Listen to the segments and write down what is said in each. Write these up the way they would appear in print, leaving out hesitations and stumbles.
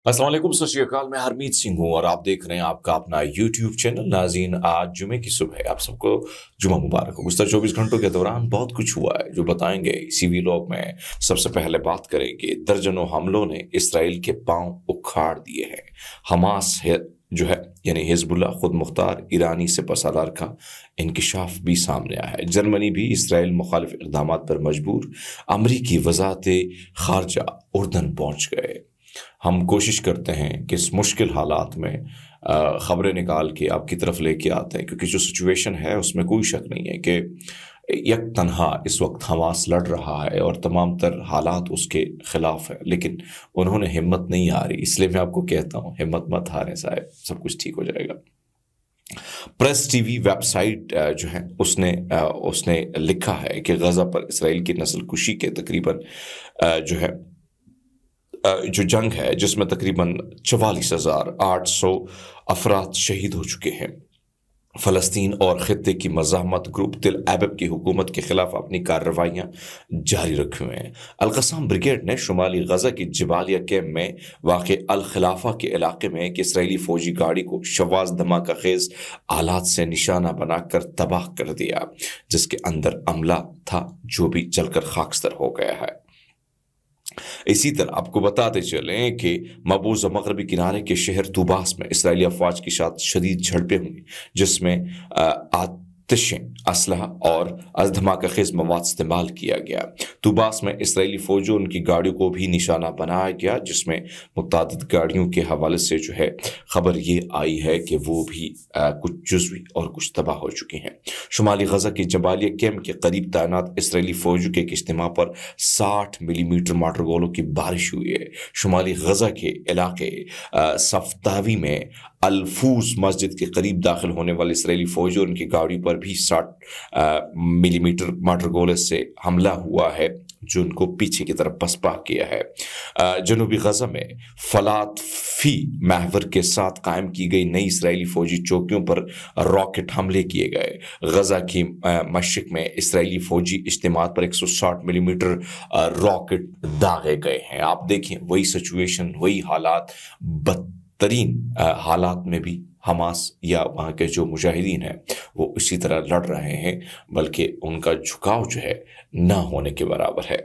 السلام علیکم، ست شری اکال۔ میں ہرمیت سنگھ ہوں اور آپ دیکھ رہے ہیں آپ کا اپنا یوٹیوب چینل۔ ناظرین، آج جمعے کی صبح ہے، آپ سب کو جمعہ مبارک ہو۔ گزشتہ 24 گھنٹوں کے دوران بہت کچھ ہوا ہے جو بتائیں گے اسی ویلاگ میں۔ سب سے پہلے بات کریں گے درجنوں حملوں نے اسرائیل کے پاؤں اکھاڑ دیے ہیں۔ حماس جو ہے یعنی حزب اللہ خود مختار ایرانی سپہ سالار کا انکشاف بھی سامنے آیا ہے۔ جرمنی بھی اسرائیل مخالف اقدامات پر مجبور۔ امریکی وزارت خارجہ اردن پہنچ گئے۔ ہم کوشش کرتے ہیں کہ اس مشکل حالات میں خبریں نکال کے آپ کی طرف لے کے آتے ہیں، کیونکہ جو سچویشن ہے اس میں کوئی شک نہیں ہے کہ یک تنہا اس وقت حماس لڑ رہا ہے اور تمام تر حالات اس کے خلاف ہے، لیکن انہوں نے ہمت نہیں ہاری۔ اس لیے میں آپ کو کہتا ہوں ہمت مت ہاریں صاحب، سب کچھ ٹھیک ہو جائے گا۔ پریس ٹی وی ویب سائٹ جو ہے اس نے لکھا ہے کہ غزہ پر اسرائیل کی نسل کشی کے تقریباً جو جنگ ہے جس میں تقریباً 44,800 افراد شہید ہو چکے ہیں۔ فلسطین اور خطے کی مزاحمت گروپ تل ایبب کی حکومت کے خلاف اپنی کارروائیاں جاری رکھے ہوئے ہیں۔ القسام بریگیڈ نے شمالی غزہ کی جبالیہ کیمپ میں واقع الخلافہ کے علاقے میں ایک اسرائیلی فوجی گاڑی کو شواذ دھماکہ خیز آلات سے نشانہ بنا کر تباہ کر دیا، جس کے اندر عملہ تھا جو بھی جل کر خاکستر ہو گیا ہے۔ اسی طرح آپ کو بتاتے چلیں کہ مبوضہ مغربی کنارے کے شہر طوباس میں اسرائیلی افواج کے ساتھ شدید جھڑپیں ہوئی، جس میں آتشیں، اسلحہ اور دھماکہ خیز مواد استعمال کیا گیا۔ طوباس میں اسرائیلی فوجوں ان کی گاڑیوں کو بھی نشانہ بنایا گیا، جس میں متعدد گاڑیوں کے حوالے سے جو ہے خبر یہ آئی ہے کہ وہ بھی کچھ جزوی اور کچھ تباہ ہو چکے ہیں۔ شمالی غزہ کی جبالیہ کیمپ کے قریب تعینات اسرائیلی فوجوں کے ایک اجتماع پر 60 ملی میٹر مارٹر گولوں کی بارش ہوئی ہے۔ شمالی غزہ کے علاقے صفتاوی میں الفوز مسجد کے قریب داخل ہونے والے اسرائیلی فوجی اور ان کی گاڑی پر بھی 60 ملی میٹر مارٹر گولے سے حملہ ہوا ہے، جو ان کو پیچھے کی طرف پسپا کیا ہے۔ جنوبی غزہ میں فلات فی محور کے ساتھ قائم کی گئی نئی اسرائیلی فوجی چوکیوں پر راکٹ حملے کیے گئے۔ غزہ کی مشرق میں اسرائیلی فوجی اجتماعات پر 160 ملی میٹر راکٹ داغے گئے ہیں۔ آپ دیکھیں وہی سچویشن، وہی حالات، بدترین حالات میں بھی حماس یا وہاں کے جو مجاہدین ہیں وہ اسی طرح لڑ رہے ہیں، بلکہ ان کا جھکاؤ جو ہے نہ ہونے کے برابر ہے۔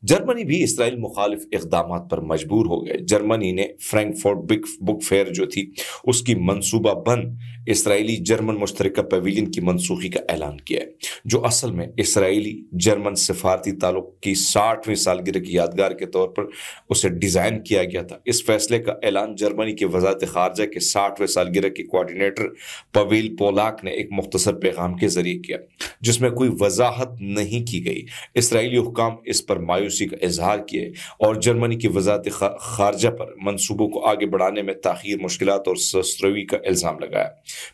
جرمنی بھی اسرائیل مخالف اقدامات پر مجبور ہو گئے۔ جرمنی نے فرینکفرٹ بک فیئر جو تھی اس کی منصوبہ بند اسرائیلی جرمن مشترکہ پیویلین کی منسوخی کا اعلان کیا ہے، جو اصل میں اسرائیلی جرمن سفارتی تعلق کی 60ویں سالگرہ کی یادگار کے طور پر اسے ڈیزائن کیا گیا تھا۔ اس فیصلے کا اعلان جرمنی کی وزارت خارجہ کے 60ویں سالگرہ کے کوارڈینیٹر پویل پولاک نے ایک مختصر پیغام کے ذریعے کیا، جس میں کوئی وضاحت نہیں کی گئی۔ اسرائیلی حکام اس پر مایوسی کا اظہار کیے اور جرمنی کی وزارت خارجہ پر منصوبوں کو آگے بڑھانے میں تاخیر، مشکلات اور سستروی کا الزام لگایا۔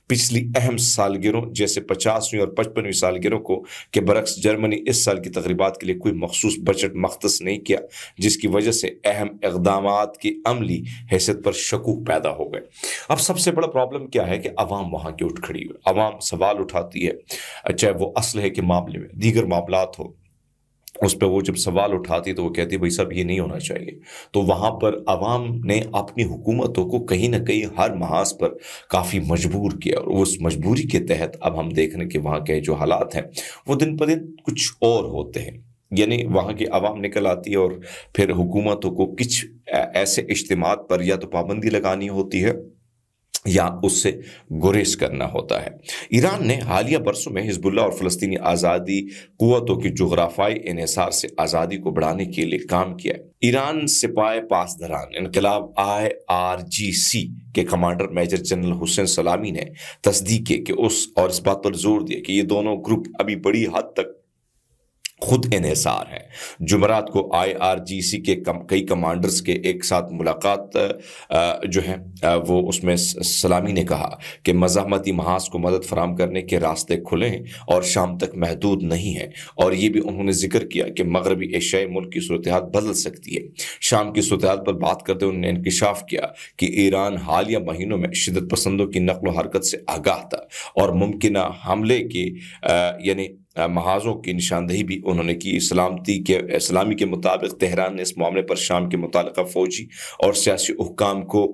پچھلی اہم سالگرہوں جیسے 50ویں اور 55ویں سالگرہوں کو کے برعکس جرمنی اس سال کی تقریبات کے لیے کوئی مخصوص بجٹ مختص نہیں کیا، جس کی وجہ سے اہم اقدامات کی عملی حیثیت پر شکوک پیدا ہو گئے۔ اب سب سے بڑا پرابلم کیا ہے کہ عوام وہاں کی اٹھ کھڑی ہوئی، عوام سوال اٹھاتی ہے، چاہے وہ اسلحے کے معاملے میں، دیگر معاملات ہو، اس پہ وہ جب سوال اٹھاتی تو وہ کہتی بھائی صاحب یہ نہیں ہونا چاہیے۔ تو وہاں پر عوام نے اپنی حکومتوں کو کہیں نہ کہیں ہر محاذ پر کافی مجبور کیا، اور اس مجبوری کے تحت اب ہم دیکھ رہے ہیں کہ وہاں کے جو حالات ہیں وہ دن پہ دن کچھ اور ہوتے ہیں۔ یعنی وہاں کی عوام نکل آتی ہے اور پھر حکومتوں کو کچھ ایسے اجتماعات پر یا تو پابندی لگانی ہوتی ہے یا اس سے گریز کرنا ہوتا ہے۔ ایران نے حالیہ برسوں میں حزب اللہ اور فلسطینی آزادی قوتوں کی جغرافیائی انحصار سے آزادی کو بڑھانے کے لیے کام کیا ہے۔ ایران سپاہ پاسداران انقلاب IRGC کے کمانڈر میجر جنرل حسین سلامی نے تصدیق کی کہ اس بات پر زور دیا کہ یہ دونوں گروپ ابھی بڑی حد تک خود انحصار ہے۔ جمعرات کو IRGC کے کئی کمانڈرز کے ایک ساتھ ملاقات جو ہے وہ اس میں سلامی نے کہا کہ مزاحمتی محاذ کو مدد فراہم کرنے کے راستے کھلے ہیں اور شام تک محدود نہیں ہیں، اور یہ بھی انہوں نے ذکر کیا کہ مغربی ایشیائی ملک کی صورتحال بدل سکتی ہے۔ شام کی صورتحال پر بات کرتے ہوئے انہوں نے انکشاف کیا کہ ایران حالیہ مہینوں میں شدت پسندوں کی نقل و حرکت سے آگاہ تھا اور ممکنہ حملے کے محاذوں کی نشاندہی بھی انہوں نے کی۔ اسلامی کے مطابق تہران نے اس معاملے پر شام کے متعلقہ فوجی اور سیاسی حکام کو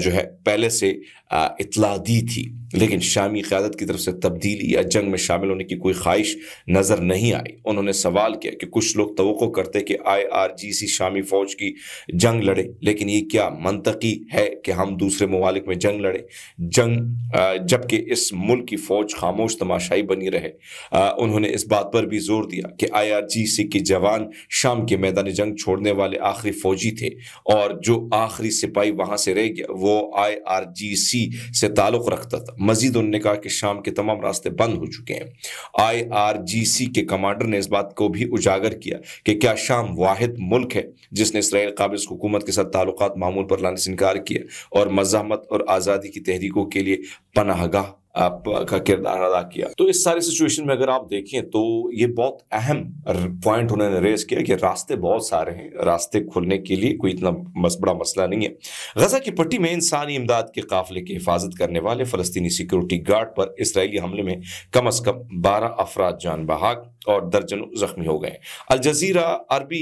جو ہے پہلے سے اطلاع دی تھی، لیکن شامی قیادت کی طرف سے تبدیلی یا جنگ میں شامل ہونے کی کوئی خواہش نظر نہیں آئی۔ انہوں نے سوال کیا کہ کچھ لوگ توقع کرتے کہ IRGC شامی فوج کی جنگ لڑے، لیکن یہ کیا منطقی ہے کہ ہم دوسرے ممالک میں جنگ لڑیں جبکہ اس ملک کی فوج خاموش تماشائی بنی رہے؟ انہوں نے اس بات پر بھی زور دیا کہ IRGC کے جوان شام کے میدان جنگ چھوڑنے والے آخری فوجی تھے، اور جو آخری سپاہی وہاں سے رہ گیا وہ IRGC سے تعلق رکھتا تھا۔ مزید انہوں نے کہا کہ شام کے تمام راستے بند ہو چکے ہیں۔ IRGC کے کمانڈر نے اس بات کو بھی اجاگر کیا کہ کیا شام واحد ملک ہے جس نے اسرائیل قابض حکومت کے ساتھ تعلقات معمول پر لانے سے انکار کیا اور مزاحمت اور آزادی کی تحریکوں کے لیے پناہ گاہ کا کردار ادا کیا۔ تو اس سارے سچویشن میں اگر آپ دیکھیں تو یہ بہت اہم پوائنٹ انہوں نے ریز کیا کہ راستے بہت سارے ہیں، راستے کھلنے کے لیے کوئی اتنا بڑا مسئلہ نہیں ہے۔ غزہ کی پٹی میں انسانی امداد کے قافلے کی حفاظت کرنے والے فلسطینی سیکورٹی گارڈ پر اسرائیلی حملے میں کم از کم 12 افراد جان بحق اور درجنوں زخمی ہو گئے۔ الجزیرہ عربی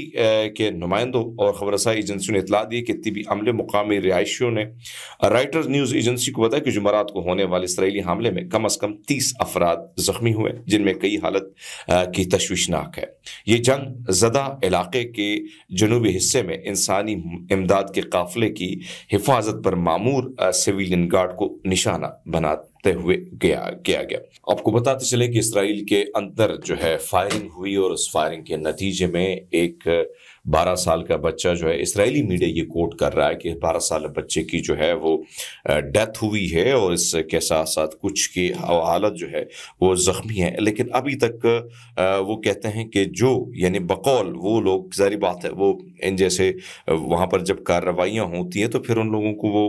کے نمائندوں اور خبر رسائی ایجنسیوں نے اطلاع دی کہ طبی عملے مقامی رہائشیوں نے رائٹرز نیوز ایجنسی کو بتایا کہ جمعرات کو ہونے والے اسرائیلی حملے میں کم از کم 30 افراد زخمی ہوئے، جن میں کئی حالت کی تشویشناک ہے۔ یہ جنگ زدہ علاقے کے جنوبی حصے میں انسانی امداد کے قافلے کی حفاظت پر مامور سویلین گارڈ کو نشانہ بناتے ہوئے کیا گیا۔ آپ کو بتاتے چلیں کہ اسرائیل کے اندر جو ہے فائرنگ ہوئی، اور اس فائرنگ کے نتیجے میں ایک 12 سال کا بچہ جو ہے، اسرائیلی میڈیا یہ کوٹ کر رہا ہے کہ 12 سال بچے کی جو ہے وہ ڈیتھ ہوئی ہے، اور اس کے ساتھ ساتھ کچھ کی حالت جو ہے وہ زخمی ہے، لیکن ابھی تک وہ کہتے ہیں کہ جو یعنی بقول وہ لوگ، ظاہری بات ہے وہ ان جیسے وہاں پر جب کارروائیاں ہوتی ہیں تو پھر ان لوگوں کو وہ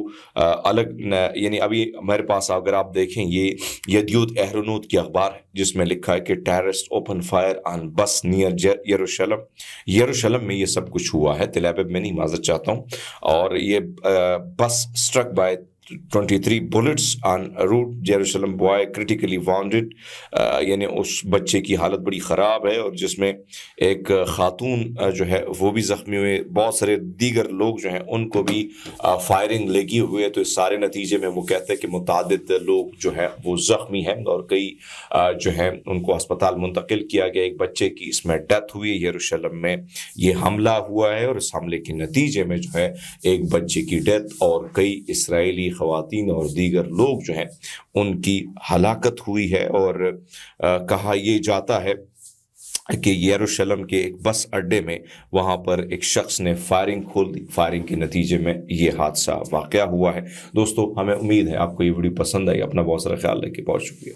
الگ، یعنی ابھی ہمارے پاس اگر آپ دیکھیں یہ یدیوت اہرونوت کی اخبار ہے جس میں لکھا ہے کہ ٹیررسٹ اوپن فائر آن بس نیئر یروشلم میں یہ سب کچھ ہوا ہے، تل ابیب میں نہیں، معذرت چاہتا ہوں، اور یہ بس struct by 23 bullets on route Jerusalem boy critically wounded، یعنی اس بچے کی حالت بڑی خراب ہے، اور جس میں ایک خاتون جو ہے وہ بھی زخمی ہوئے، بہت سارے دیگر لوگ جو ہیں ان کو بھی فائرنگ لگی ہوئے۔ تو اس سارے نتیجے میں وہ کہتے ہیں کہ متعدد لوگ جو ہے وہ زخمی ہیں، اور کئی جو ہے ان کو ہسپتال منتقل کیا گیا۔ ایک بچے کی اس میں ڈیتھ ہوئی، یروشلم میں یہ حملہ ہوا ہے، اور اس حملے کے نتیجے میں جو ہے ایک بچے کی ڈیتھ اور کئی اسرائیلی خواتین اور دیگر لوگ جو ہیں ان کی ہلاکت ہوئی ہے۔ اور کہا یہ جاتا ہے کہ یروشلم کے ایک بس اڈے میں وہاں پر ایک شخص نے فائرنگ کھول دی، فائرنگ کے نتیجے میں یہ حادثہ واقعہ ہوا ہے۔ دوستو، ہمیں امید ہے آپ کو یہ ویڈیو پسند آئی۔ اپنا بہت سارا خیال رکھیں، بہت شکریہ۔